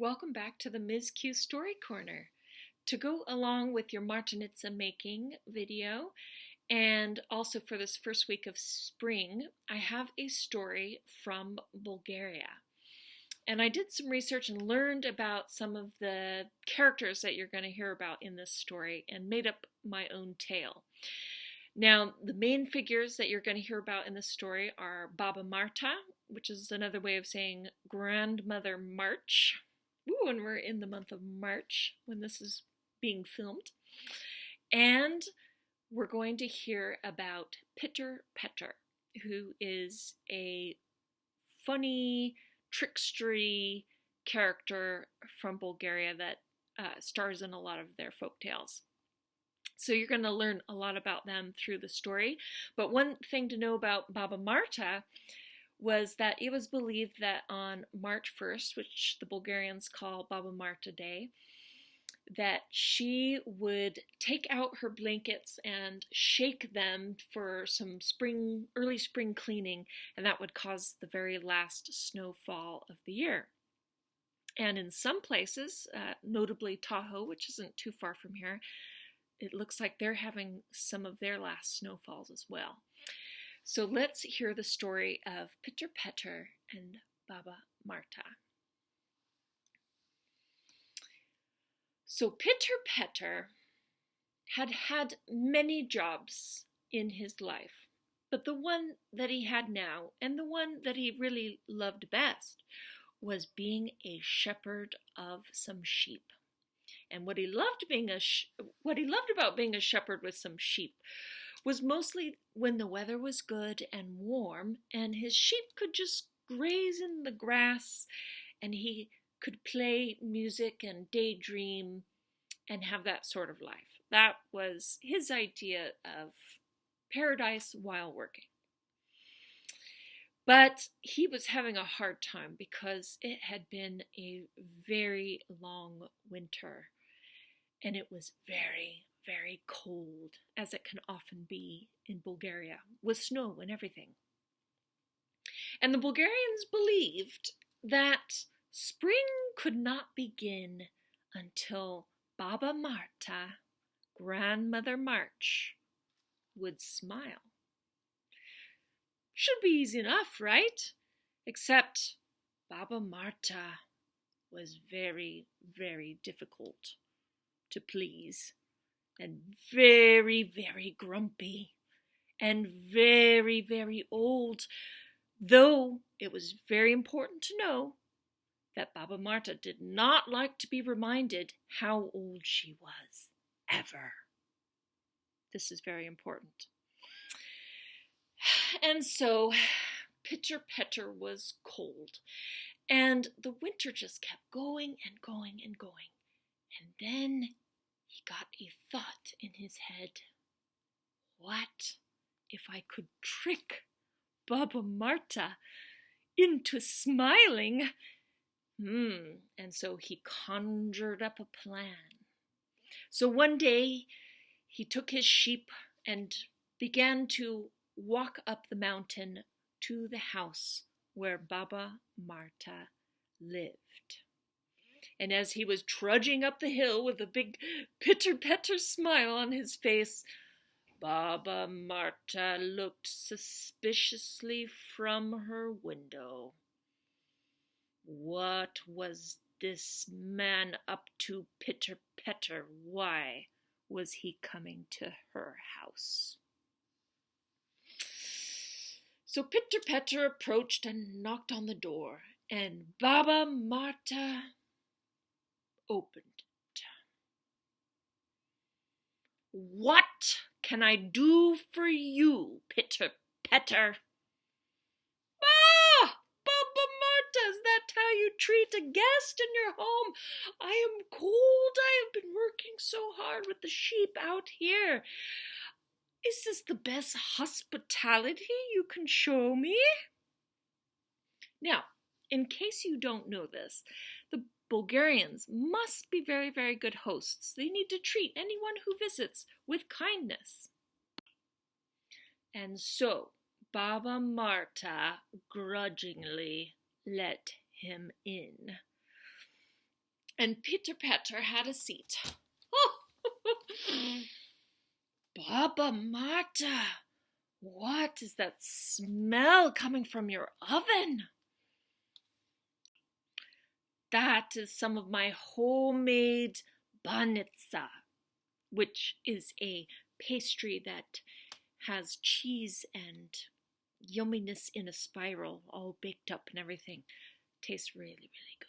Welcome back to the Ms. Q Story Corner. To go along with your Martinitza making video, and also for this first week of spring, I have a story from Bulgaria. And I did some research and learned about some of the characters that you're going to hear about in this story and made up my own tale. Now, the main figures that you're going to hear about in this story are Baba Marta, which is another way of saying Grandmother March. Ooh, and we're in the month of March when this is being filmed. And we're going to hear about Pieter Peter, who is a funny, trickstery character from Bulgaria that stars in a lot of their folk tales. So you're going to learn a lot about them through the story. But one thing to know about Baba Marta was that it was believed that on March 1st, which the Bulgarians call Baba Marta Day, that she would take out her blankets and shake them for some early spring cleaning, and that would cause the very last snowfall of the year. And in some places, notably Tahoe, which isn't too far from here, it looks like they're having some of their last snowfalls as well. So let's hear the story of Pieter Peter and Baba Marta. So Pieter Peter had had many jobs in his life, but the one that he had now, and the one that he really loved best, was being a shepherd of some sheep. And what he loved about being a shepherd with some sheep was mostly when the weather was good and warm and his sheep could just graze in the grass and he could play music and daydream and have that sort of life. That was his idea of paradise while working. But he was having a hard time because it had been a very long winter and it was very, very cold, as it can often be in Bulgaria, with snow and everything. And the Bulgarians believed that spring could not begin until Baba Marta, Grandmother March, would smile. Should be easy enough, right? Except Baba Marta was very, very difficult to please, and very, very grumpy, and very, very old, though it was very important to know that Baba Marta did not like to be reminded how old she was, ever. This is very important. And so Pieter Peter was cold, and the winter just kept going and going and going. And then he got a thought in his head. What if I could trick Baba Marta into smiling? And so he conjured up a plan. So one day he took his sheep and began to walk up the mountain to the house where Baba Marta lived. And as he was trudging up the hill with a big Pieter Peter smile on his face, Baba Marta looked suspiciously from her window. What was this man up to, Pieter Peter? Why was he coming to her house? So Pieter Peter approached and knocked on the door, and Baba Marta opened it. What can I do for you, Pieter Peter? Baba Marta, is that how you treat a guest in your home? I am cold. I have been working so hard with the sheep out here. Is this the best hospitality you can show me? Now, in case you don't know this, the Bulgarians must be very, very good hosts. They need to treat anyone who visits with kindness. And so, Baba Marta grudgingly let him in. And Pieter Peter had a seat. Baba Marta, what is that smell coming from your oven? That is some of my homemade Martinitza, which is a pastry that has cheese and yumminess in a spiral, all baked up and everything. Tastes really, really good.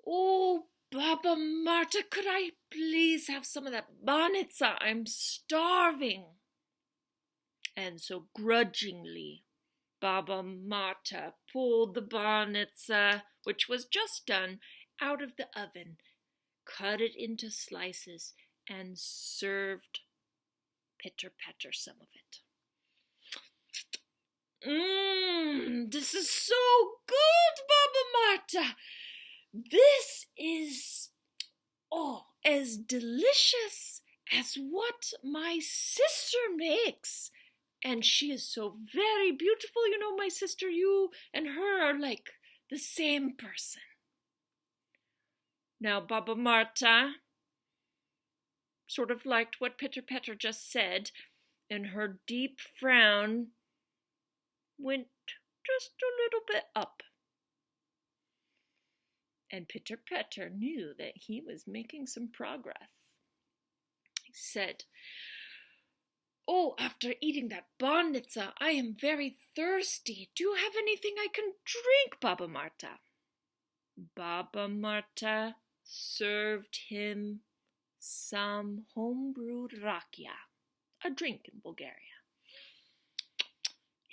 Oh, Baba Marta, could I please have some of that Martinitza? I'm starving. And so grudgingly, Baba Marta pulled the Martinitza, which was just done, out of the oven, cut it into slices, and served Pieter Peter some of it. This is so good, Baba Marta. This is, as delicious as what my sister makes. And she is so very beautiful. You know, my sister, you and her are like the same person. Now, Baba Marta sort of liked what Pieter Peter just said, and her deep frown went just a little bit up. And Pieter Peter knew that he was making some progress. He said, "Oh, after eating that Martinitza, I am very thirsty. Do you have anything I can drink, Baba Marta?" Baba Marta served him some home-brewed rakia, a drink in Bulgaria.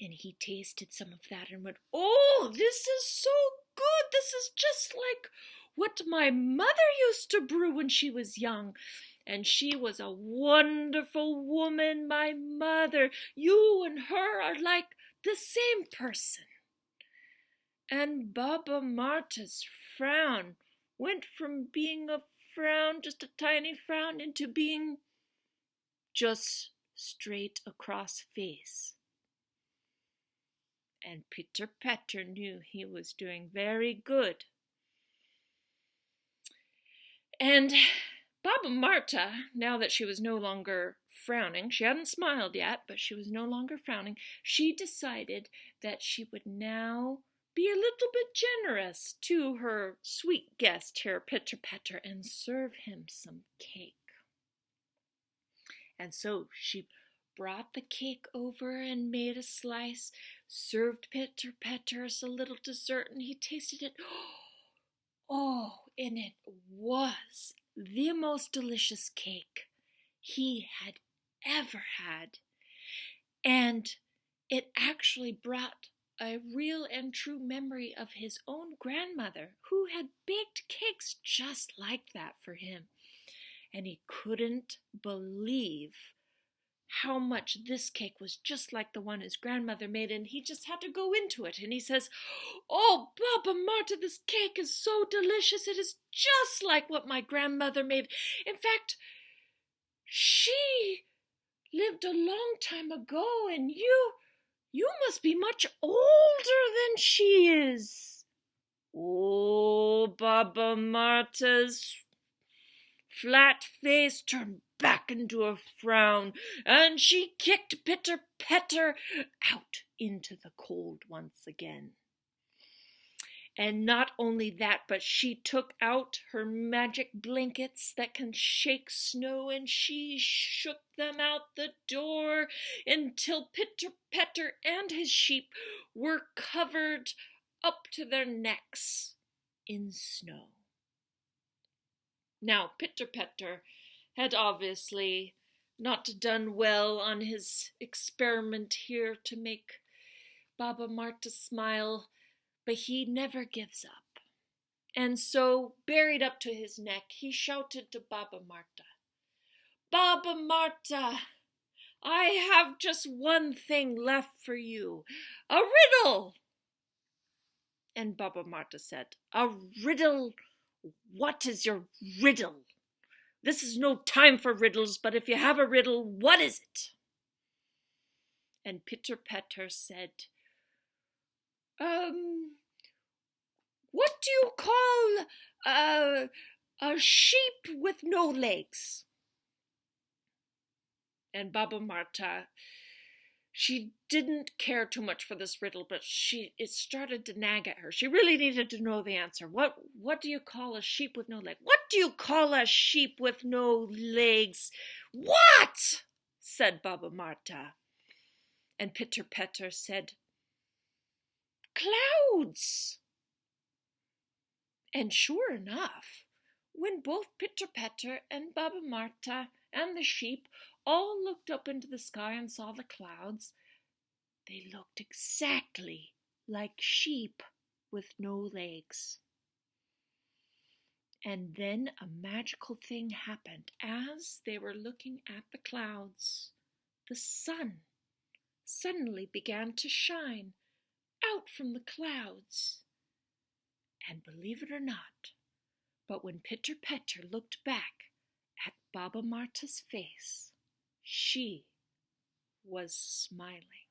And he tasted some of that and went, "Oh, this is so good. This is just like what my mother used to brew when she was young. And she was a wonderful woman, my mother. You and her are like the same person." And Baba Marta's frown went from being a frown, just a tiny frown, into being just straight across face. And Pieter Peter knew he was doing very good. And Baba Marta, now that she was no longer frowning, she hadn't smiled yet, but she was no longer frowning, she decided that she would now be a little bit generous to her sweet guest here, Pieter Peter, and serve him some cake. And so she brought the cake over and made a slice, served Pieter Peter as a little dessert, and he tasted it. Oh, and it was the most delicious cake he had ever had. And it actually brought a real and true memory of his own grandmother, who had baked cakes just like that for him. And he couldn't believe how much this cake was just like the one his grandmother made, and he just had to go into it. And he says, "Oh, Baba Marta, this cake is so delicious. It is just like what my grandmother made. In fact, she lived a long time ago, and you must be much older than she is." Oh, Baba Marta's flat face turned back into a frown, and she kicked Pieter Peter out into the cold once again. And not only that, but she took out her magic blankets that can shake snow, and she shook them out the door until Pieter Peter and his sheep were covered up to their necks in snow. Now, Pieter Peter had obviously not done well on his experiment here to make Baba Marta smile, but he never gives up. And so, buried up to his neck, he shouted to Baba Marta, "Baba Marta, I have just one thing left for you, a riddle." And Baba Marta said, "A riddle? What is your riddle? This is no time for riddles, but if you have a riddle, what is it?" And Pieter Peter said, "What do you call A sheep with no legs. And Baba Marta, she didn't care too much for this riddle, but it started to nag at her. She really needed to know the answer. What do you call a sheep with no legs? What do you call a sheep with no legs? What? Said Baba Marta. And Pieter Peter said, clouds. And sure enough, when both Pieter Peter and Baba Marta and the sheep all looked up into the sky and saw the clouds, they looked exactly like sheep with no legs. And then a magical thing happened. As they were looking at the clouds, the sun suddenly began to shine out from the clouds. And believe it or not, but when Pieter Peter looked back at Baba Marta's face, she was smiling.